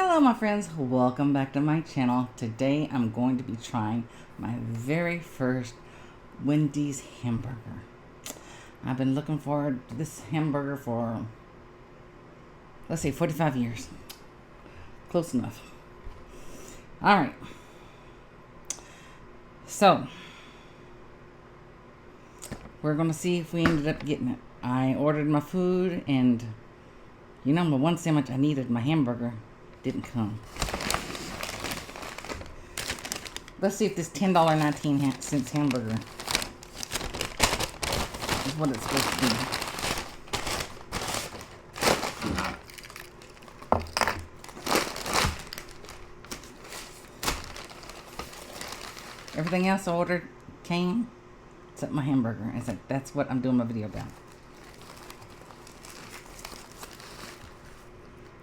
Hello my friends, welcome back to my channel. Today I'm going to be trying my very first Wendy's hamburger. I've been looking forward to this hamburger for, let's say, 45 years. Close enough. Alright. So, we're going to see if we ended up getting it. I ordered my food and, you know, the one sandwich I needed, my hamburger, didn't come. Let's see if this $10.19 hamburger is what it's supposed to be. Everything else I ordered came except my hamburger. It's like, that's what I'm doing my video about.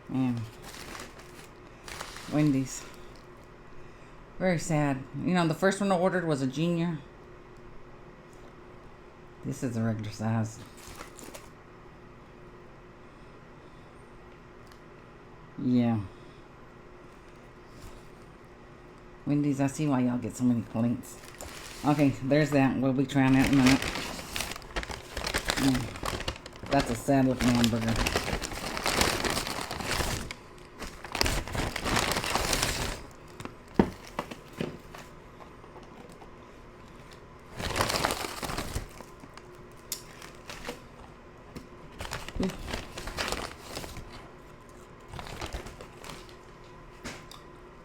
Man. Wendy's. Very sad. You know, the first one I ordered was a junior. This is a regular size. Yeah. Wendy's, I see why y'all get so many complaints. Okay, there's that. We'll be trying that in a minute. That's a sad looking hamburger.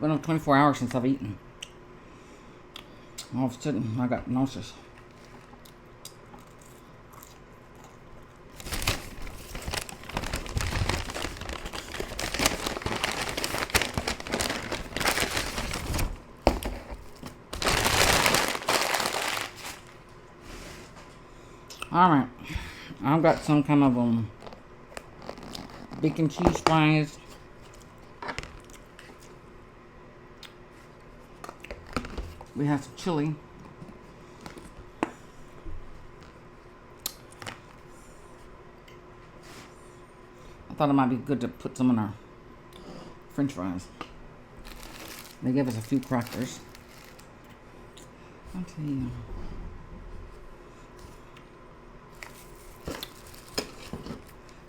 Been over 24 hours since I've eaten. All of a sudden, I got nauseous. Alright, I've got some kind of bacon cheese fries. We have some chili. I thought it might be good to put some in our French fries. They gave us a few crackers. I'll tell you.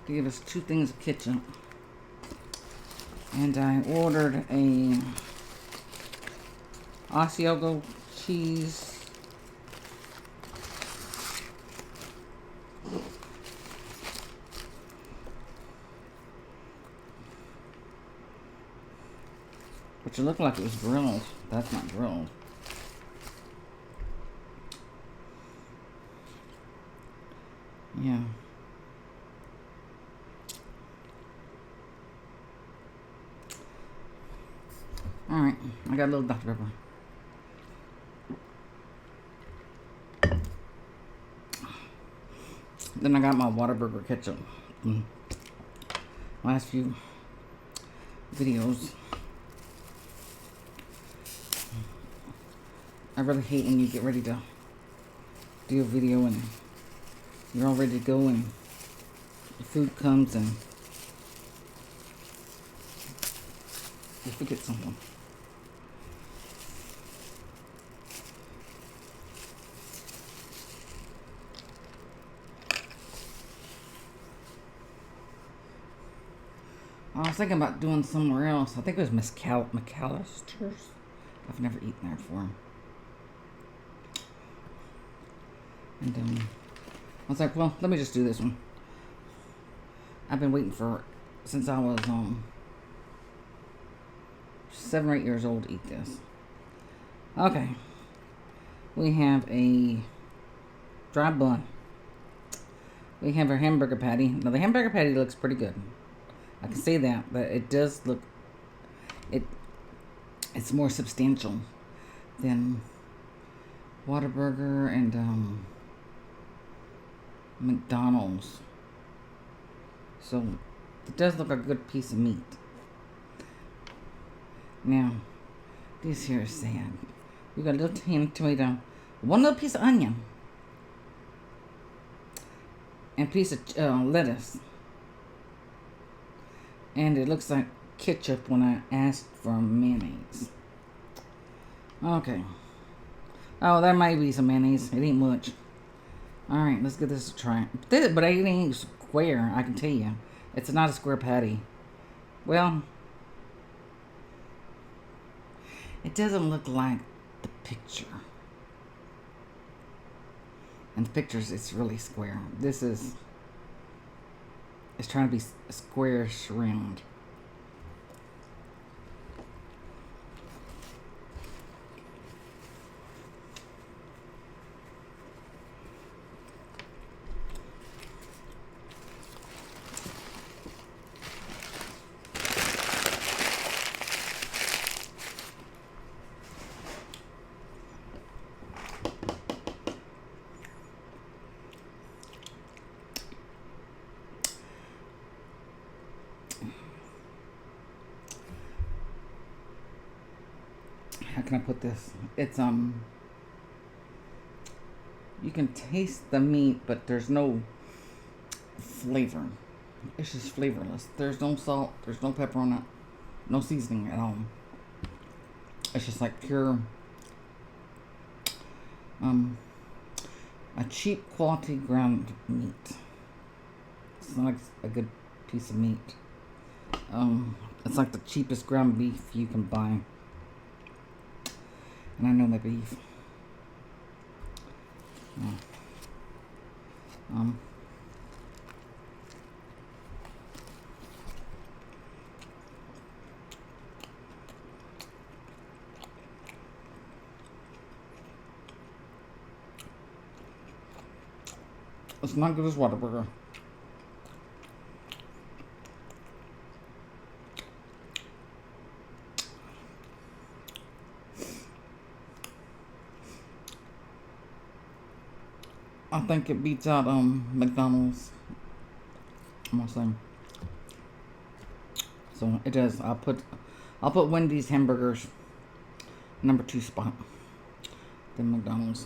They gave us 2 things of ketchup. And I ordered a Asiago cheese. Which it looked like it was grilled. That's not grilled. Yeah. Alright, I got a little Dr. Pepper. Then I got my Whataburger ketchup. Last few videos. I really hate when you get ready to do a video and you're all ready to go and the food comes and you forget something. I was thinking about doing somewhere else. I think it was McAllister's. I've never eaten there before. And I was like, well, let me just do this one. I've been waiting for, since I was 7 or 8 years old to eat this. Okay. We have a dry bun. We have our hamburger patty. Now the hamburger patty looks pretty good. I can say that, but it does look, it's more substantial than Whataburger and McDonald's. So it does look like a good piece of meat. Now, this here is sad. We got a little tin tomato, one little piece of onion, and a piece of lettuce. And it looks like ketchup when I asked for mayonnaise. Okay. Oh, there might be some mayonnaise. It ain't much. Alright, let's give this a try. But it ain't square, I can tell you. It's not a square patty. Well, it doesn't look like the picture. In the pictures, it's really square. This is... It's trying to be squarish round. How can I put this? It's you can taste the meat, but there's no flavor. It's just flavorless. There's no salt, there's no pepper on it, no seasoning at all. It's just like pure a cheap quality ground meat. It's not like a good piece of meat. It's like the cheapest ground beef you can buy. And I know my beef. It's not good as Whataburger. I think it beats out McDonald's. I'm gonna say. So it does. I'll put Wendy's hamburgers number 2 spot. Then McDonald's.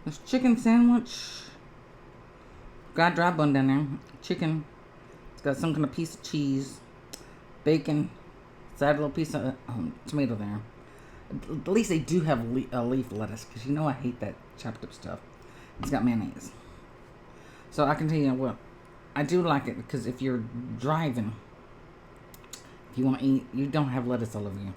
This chicken sandwich got dry bun down there. Chicken. It's got some kind of piece of cheese, bacon. It's got a little piece of tomato there. At least they do have leaf lettuce, because you know I hate that chopped up stuff. It's got mayonnaise. So I can tell you what, I do like it, because if you're driving, if you want to eat, you don't have lettuce all over you.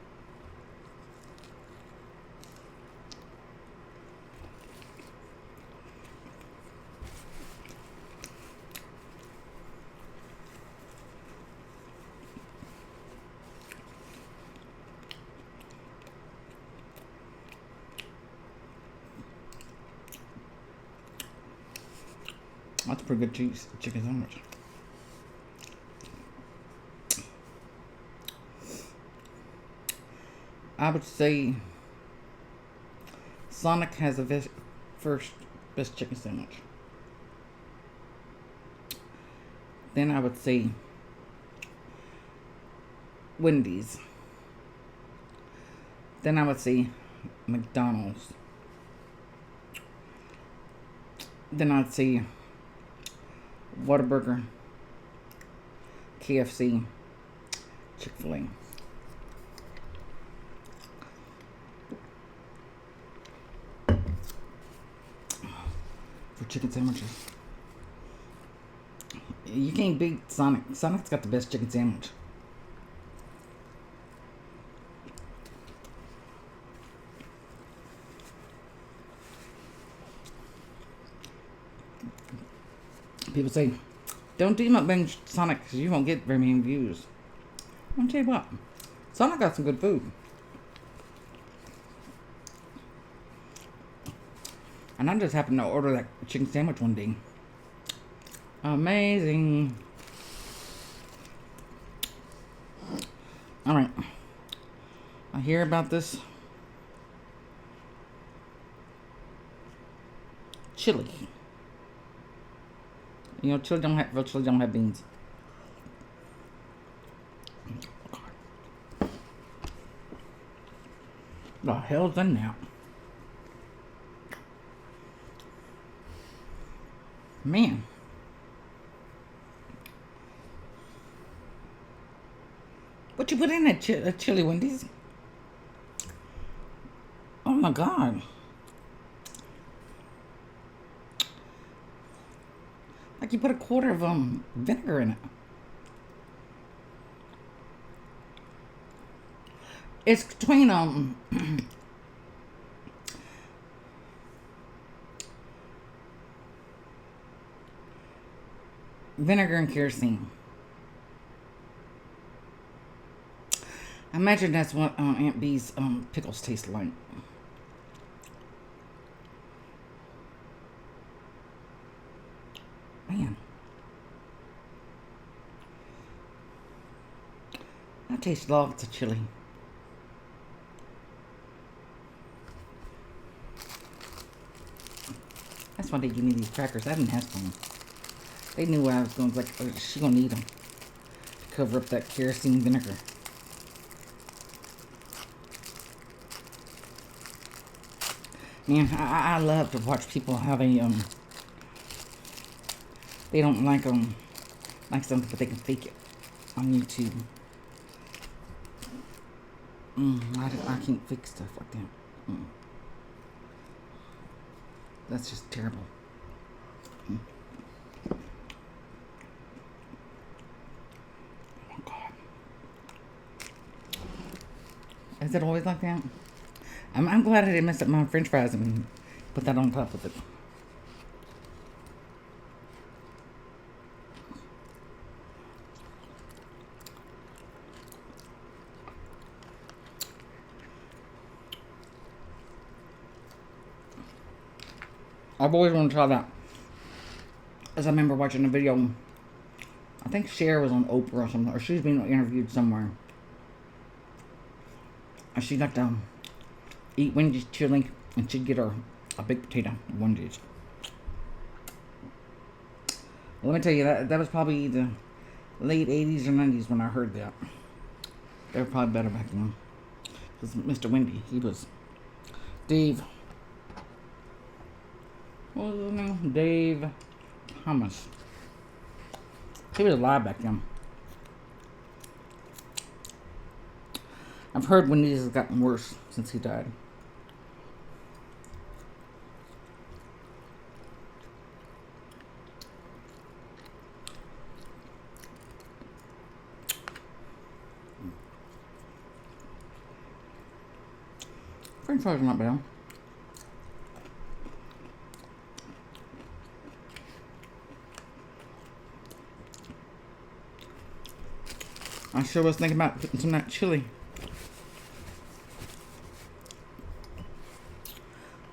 That's a pretty good chicken sandwich. I would say Sonic has the first best chicken sandwich. Then I would say Wendy's. Then I would say McDonald's. Then I'd say Whataburger, KFC, Chick-fil-A. For chicken sandwiches. You can't beat Sonic. Sonic's got the best chicken sandwich. People say, don't do mukbang Sonic because you won't get very many views. I'll tell you what, Sonic got some good food. And I just happened to order that chicken sandwich one day. Amazing. Alright. I hear about this chili. You know, chili don't have beans. The hell's in there? Man. What you put in that chili, Wendy's? Oh my God. Like you put a quarter of vinegar in it. It's between vinegar and kerosene. I imagine that's what Aunt Bee's pickles taste like. Man. I taste lots of chili. That's why they give me these crackers. I didn't ask for them. They knew what I was going to, like, she's going to need them to cover up that kerosene vinegar. Man, I love to watch people how they don't like something, but they can fake it on YouTube. I can't fake stuff like that. That's just terrible. Oh my God. Is it always like that? I'm glad I didn't mess up my French fries and put that on top of it. I've always wanted to try that. As I remember watching a video, I think Cher was on Oprah or something, or she's being interviewed somewhere. And she'd like to eat Wendy's chili, and she'd get her a big potato, Wendy's. Well, let me tell you, that was probably the late 80s or 90s when I heard that. They were probably better back then. Because Mr. Wendy, he was Dave. What was his name? Dave Thomas. He was alive back then. I've heard Wendy's has gotten worse since he died. French fries are not bad. I sure was thinking about putting some of that chili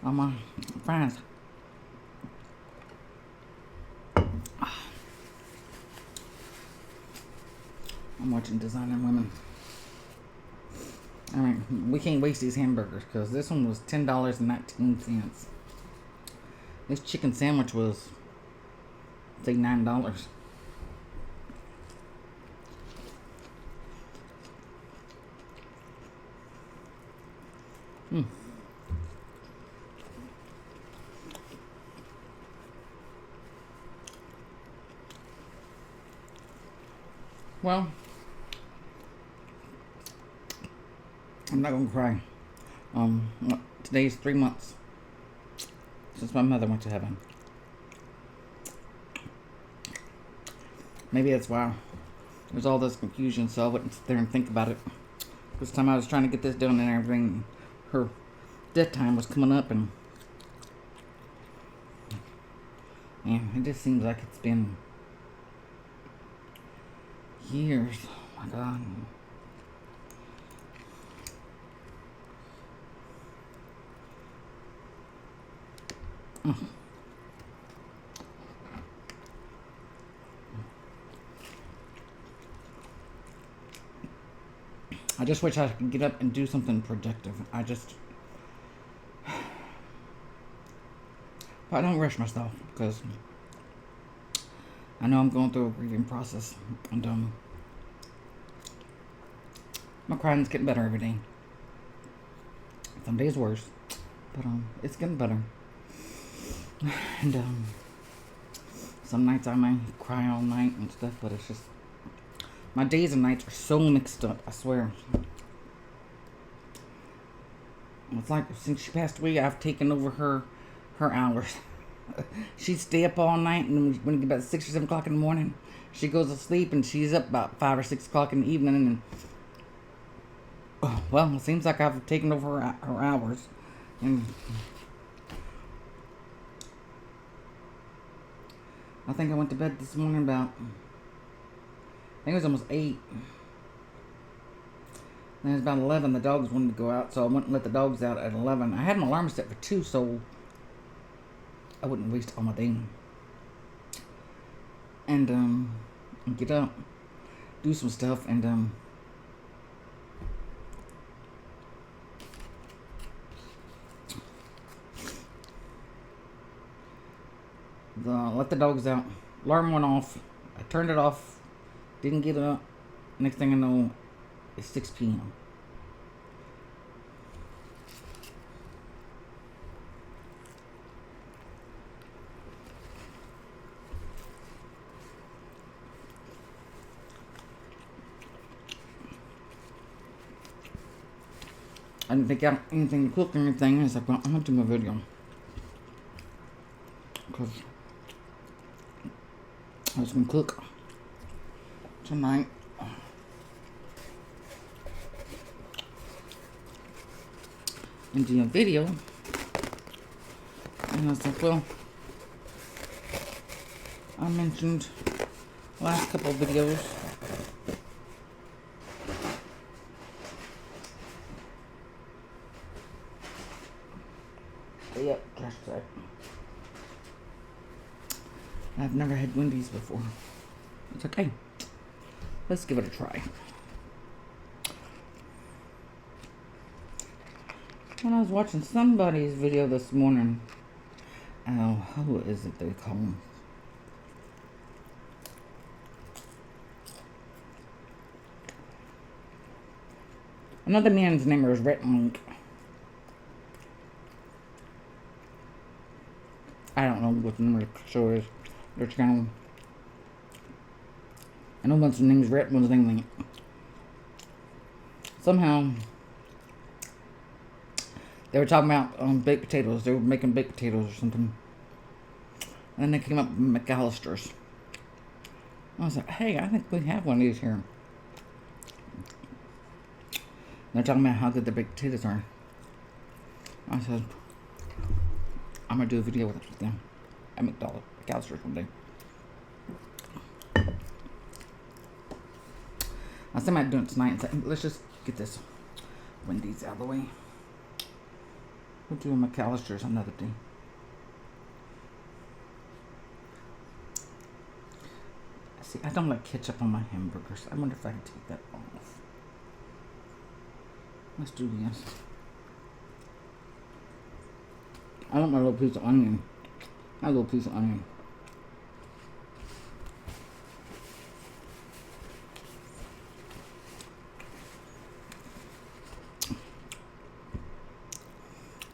on my fries. I'm watching Designer Women. Alright, we can't waste these hamburgers because this one was $10.19. This chicken sandwich was, say, $9. Well, I'm not gonna cry. Today's 3 months since my mother went to heaven. Maybe that's why there's all this confusion, so I wouldn't sit there and think about it. This time I was trying to get this done and everything, her death time was coming up, and it just seems like it's been years. Oh my God. I just wish I could get up and do something productive. But I don't rush myself because I know I'm going through a grieving process, and my crying's getting better every day. Some days worse, but it's getting better. And some nights I might cry all night and stuff, but it's just My days and nights are so mixed up, I swear. It's like since she passed away, I've taken over her hours. She'd stay up all night, and when it gets about 6 or 7 o'clock in the morning, she goes to sleep, and she's up about 5 or 6 o'clock in the evening. And well, it seems like I've taken over her hours. And I think I went to bed this morning about, I think it was almost 8. And it was about 11. The dogs wanted to go out, so I went and let the dogs out at 11. I had an alarm set for 2, so I wouldn't waste all my day. And get up, do some stuff, and let the dogs out. Alarm went off. I turned it off. Didn't get up. Next thing I know, it's 6 p.m. I didn't think out anything to cook or anything. I was like, well, I'm gonna do my video. Because I was gonna cook tonight. And do a video. And I was like, well, I mentioned last couple of videos. Yep, trash bag. I've never had Wendy's before. It's okay. Let's give it a try. When I was watching somebody's video this morning, who is it they call him? Another man's name was Red Monk. I don't know what the name of the show is. Their channel. I know one's name is Red, one's name is somehow they were talking about baked potatoes. They were making baked potatoes or something. And then they came up with McAllister's. I was like, hey, I think we have one of these here. They're talking about how good the baked potatoes are. I said, I'm gonna do a video with them at McAllister's one day. I said I might do it tonight and say, let's just get this Wendy's out of the way. We'll do a McAllister's another day. See, I don't like ketchup on my hamburgers. I wonder if I can take that off. Let's do this. I want my little piece of onion. My little piece of onion.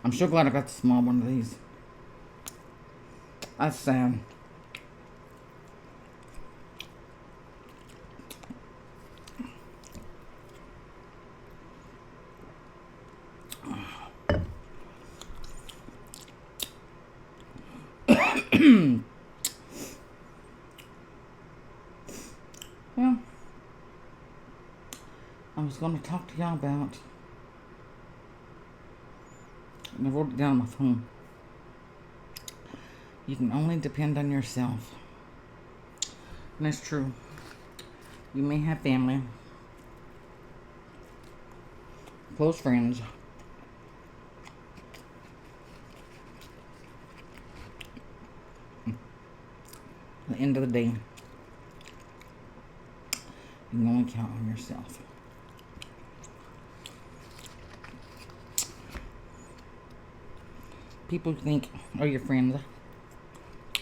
I'm so glad I got the small one of these. That's sad. Well, I was going to talk to y'all about, and I wrote it down on my phone. You can only depend on yourself. And that's true. You may have family, close friends, at the end of the day, you can only count on yourself. People think, or your friends,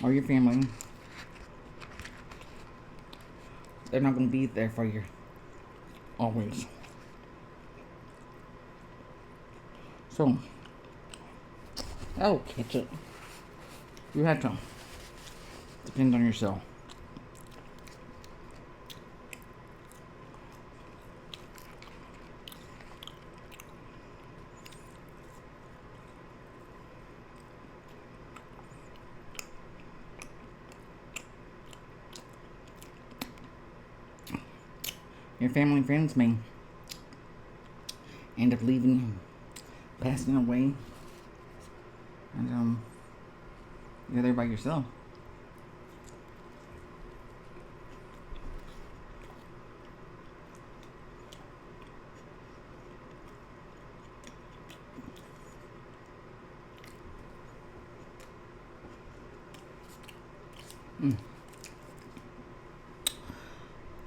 or your family, they're not going to be there for you always. So, that'll catch it. You have to depend on yourself. Your family and friends may end up leaving you, passing away, and you're there by yourself.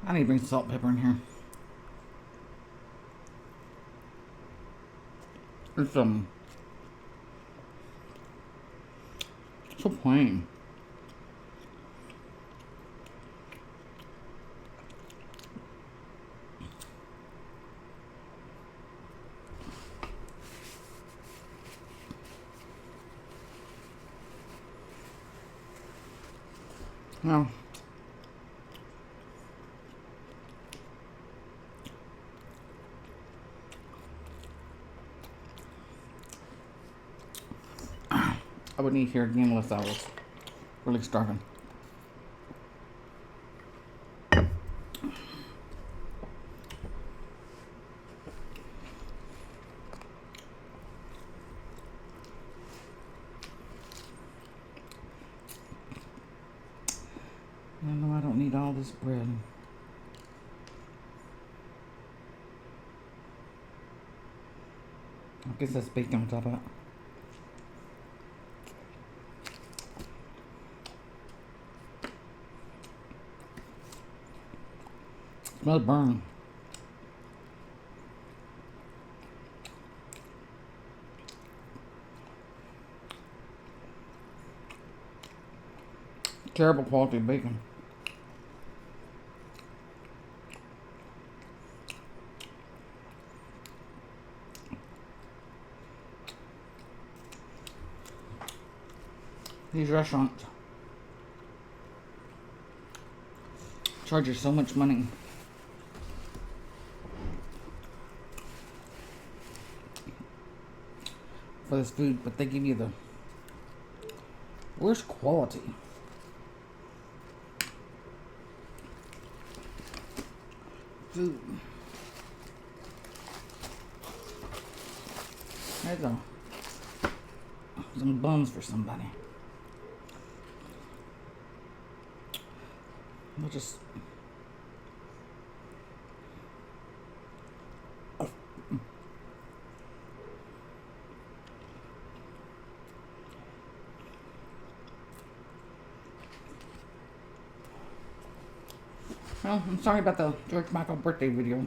I need to bring salt and pepper in here. It's so plain. Now, I wouldn't eat here again unless I was really starving. No, I don't need all this bread. I guess that's bacon on top of it. Smells burn. Terrible quality bacon. These restaurants charge you so much money for this food, but they give you the worst quality. Food. There's some buns for somebody. We'll just well, I'm sorry about the George Michael birthday video.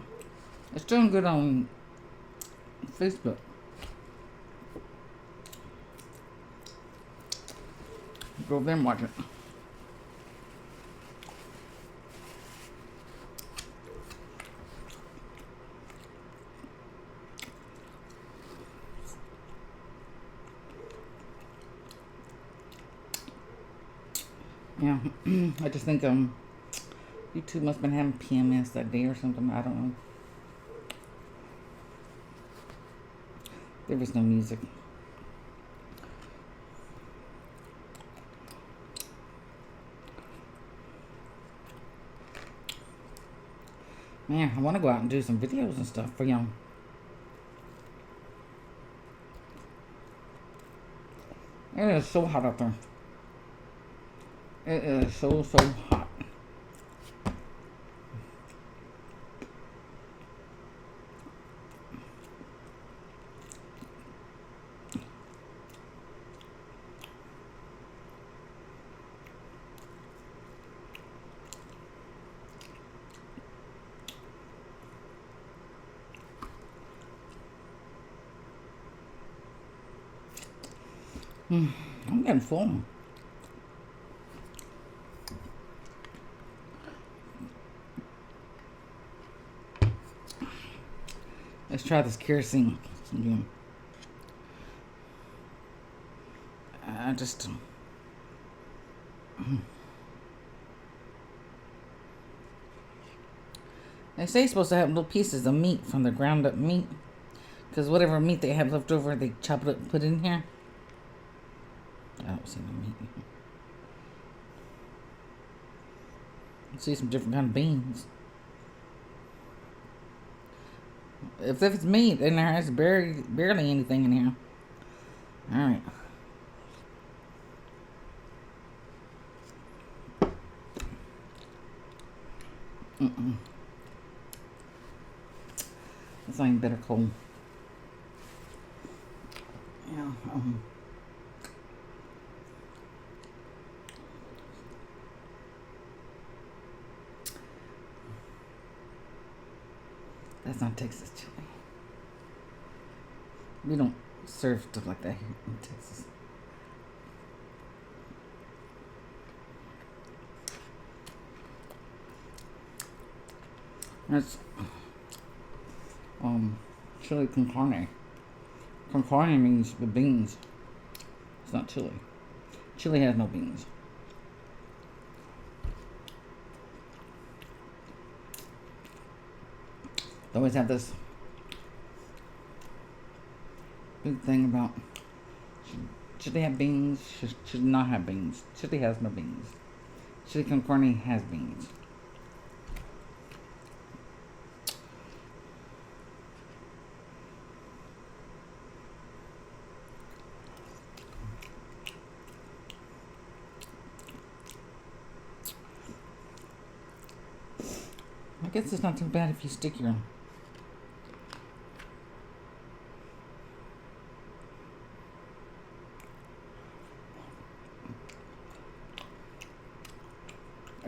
It's doing good on Facebook. Go over there and watch it. Yeah, I just think YouTube must have been having PMS that day or something. I don't know. There was no music. Man, I want to go out and do some videos and stuff for y'all. It is so hot out there. It is so hot. I'm getting full. Let's try this kerosene again. They say it's supposed to have little pieces of meat from the ground up meat. Because whatever meat they have left over, they chop it up and put it in here. I don't see no meat. I see some different kind of beans. If it's meat in there, there's barely anything in here. All right. It's not even bitter cold. Yeah. That's not Texas chili. We don't serve stuff like that here in Texas. That's chili con carne. Con carne means the beans. It's not chili. Chili has no beans. They always have this big thing about should they have beans? Should not have beans. Chili has no beans. Chili con carne has beans. I guess it's not too bad if you stick your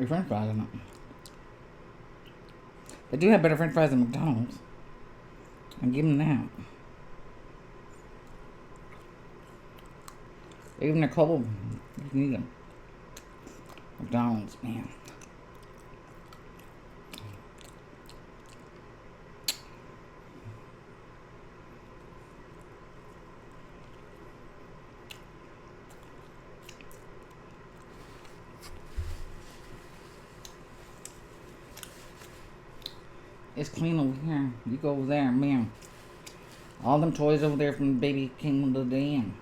french fries in it. They do have better french fries than McDonald's. I give them that. Even they're cold, you can eat them. McDonald's, man. It's clean over here. You go over there, man. All them toys over there from the baby came the day in.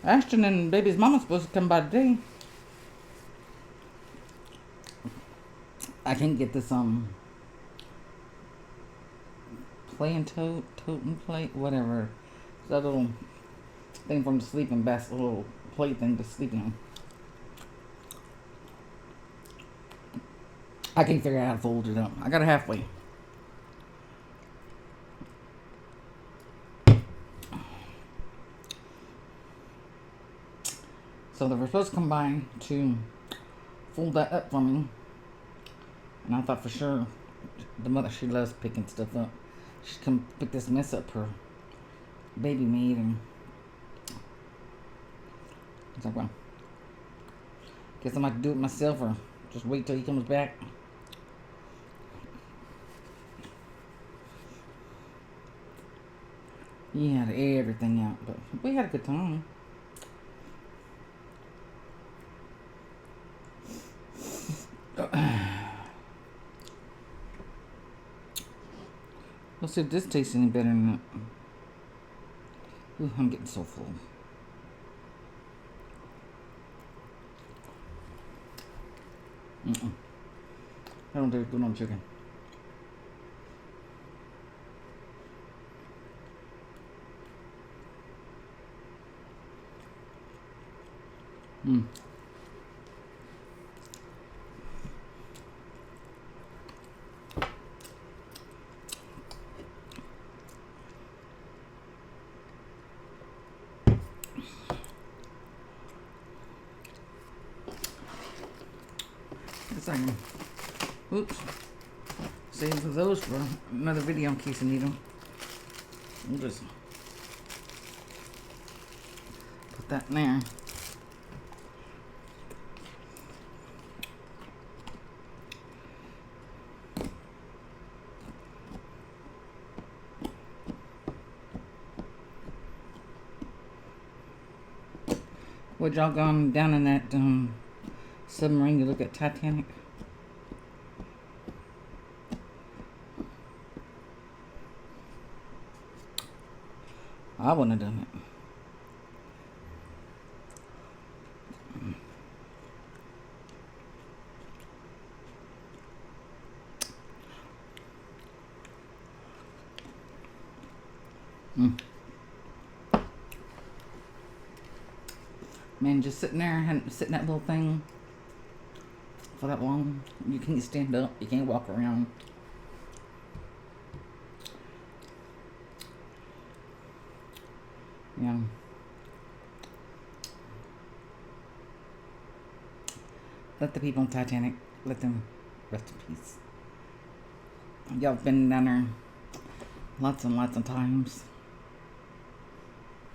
Ashton and baby's mama's supposed to come by today. I can't get this play and tote and plate, whatever. It's that little thing from the sleeping basket, little plate thing to sleep in. I can't figure out how to fold it up. I got it halfway. So they were supposed to come by to fold that up for me. And I thought for sure the mother, she loves picking stuff up. She'd come pick this mess up her baby made, and it's like, well, guess I might do it myself or just wait till he comes back. He had everything out, but we had a good time. Let's see if this tastes any better than that. Ooh, I'm getting so full. I don't do good on chicken. Oops. Save those for another video in case you need them. We'll just put that in there. Would y'all gone down in that submarine to look at Titanic? I wouldn't have done it. Mm. Man, just sitting there and sitting that little thing for that long. You can't stand up. You can't walk around. Yeah. Let the people on Titanic, let them rest in peace. Y'all been down there lots and lots of times.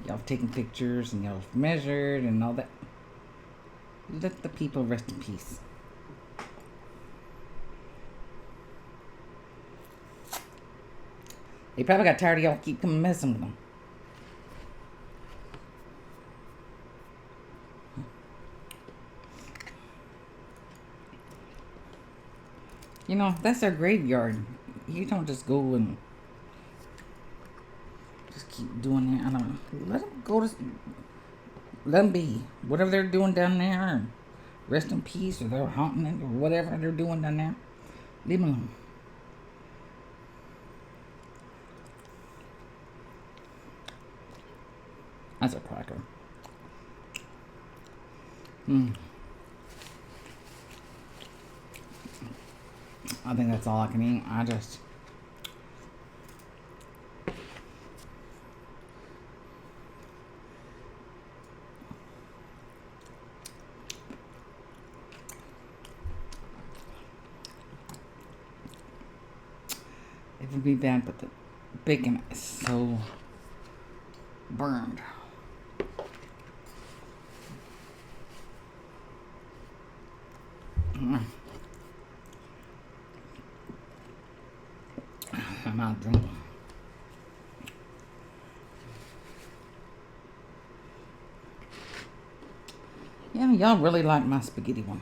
Y'all have taken pictures and y'all have measured and all that. Let the people rest in peace. They probably got tired of y'all keep coming messing with them. You know, that's their graveyard. You don't just go and just keep doing it. I don't know. Let them go to... Let them be. Whatever they're doing down there, rest in peace, or they're haunting it, or whatever they're doing down there, leave them alone. That's a cracker. I think that's all I can eat. It would be bad, but the bacon is so burned. I'm out of drink. Yeah, y'all really like my spaghetti one.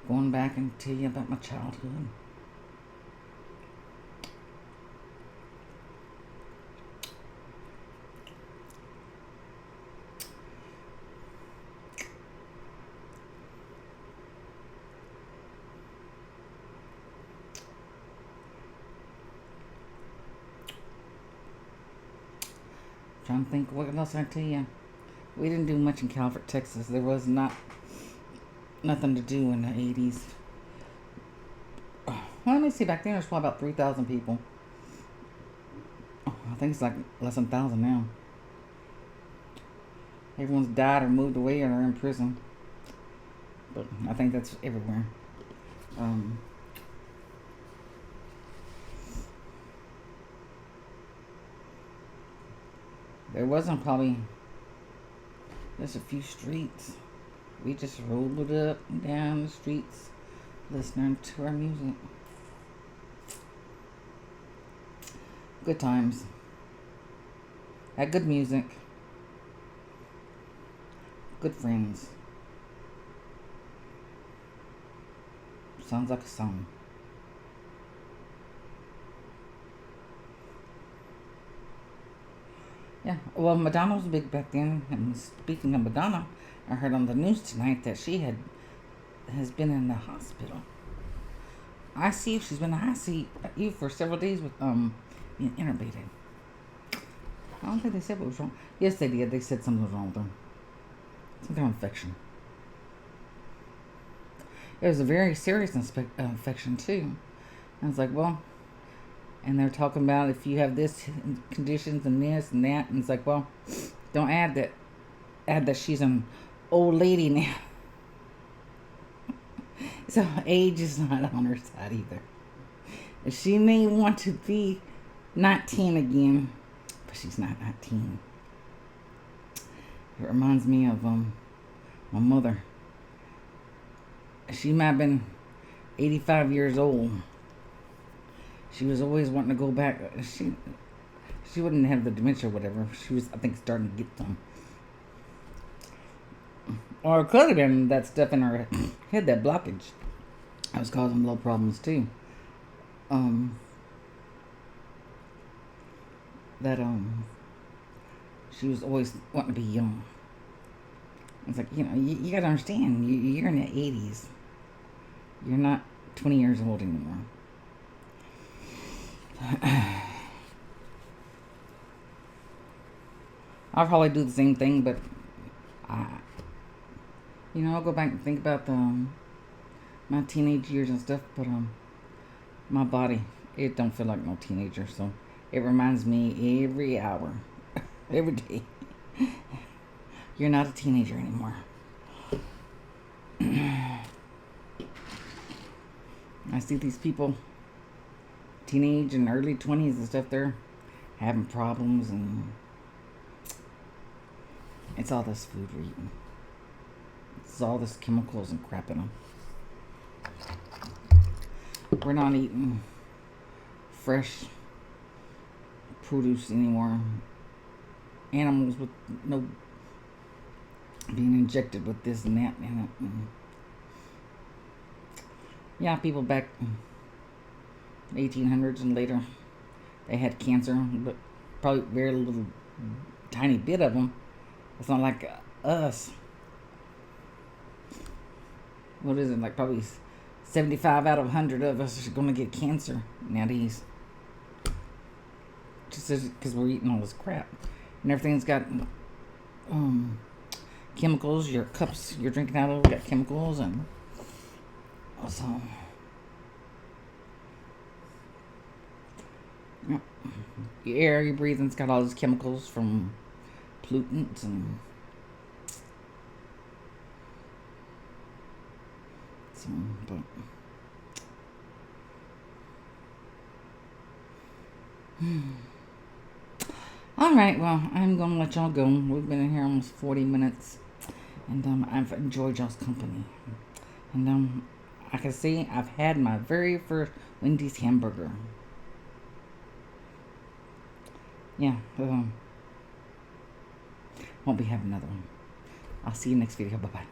Going back and tell you about my childhood. Trying to think what else I tell you. We didn't do much in Calvert, Texas. There was nothing to do in the 80s. Well, let me see. Back then, there's probably about 3,000 people. I think it's like less than 1,000 now. Everyone's died or moved away or they're in prison. But I think that's everywhere. There wasn't probably just a few streets. We just rolled up and down the streets listening to our music. Good times. Had good music. Good friends. Sounds like a song. Yeah, well, Madonna was big back then. And speaking of Madonna, I heard on the news tonight that she has been in the hospital. ICU. She's been in the ICU for several days with being intubated. I don't think they said what was wrong. Yes, they did. They said something was wrong with her. Some kind of infection. It was a very serious infection too. I was like, well, and they're talking about if you have this conditions and this and that, and it's like, well, don't add that she's an old lady now. So age is not on her side either. She may want to be 19 again, but she's not 19. It reminds me of my mother. She might have been 85 years old. She was always wanting to go back. She wouldn't have the dementia or whatever. She was, I think, starting to get some. Or it could have been that stuff in her head, that blockage. That was causing little problems too. She was always wanting to be young. It's like, you know, you gotta understand, you're in the 80s. You're not 20 years old anymore. I'll probably do the same thing, but I'll go back and think about my teenage years and stuff, but my body, it don't feel like no teenager, so it reminds me every hour, every day, you're not a teenager anymore. I see these people, teenage and early 20s and stuff, they're having problems, and it's all this food we're eating. It's all this chemicals and crap in them. We're not eating fresh produce anymore. Animals with no being injected with this and that in it. Yeah, people back 1800s and later, they had cancer, but probably very little, tiny bit of them. It's not like us. What is it, like probably 75 out of 100 of us are going to get cancer nowadays. Just because we're eating all this crap. And everything's got chemicals. Your cups you're drinking out of got chemicals, and so the air you breathing's got all these chemicals from pollutants and so, but all right, well, I'm gonna let y'all go. We've been in here almost 40 minutes, and I've enjoyed y'all's company, and I can see I've had my very first Wendy's hamburger. Yeah, won't be having another one. I'll see you next video. Bye bye.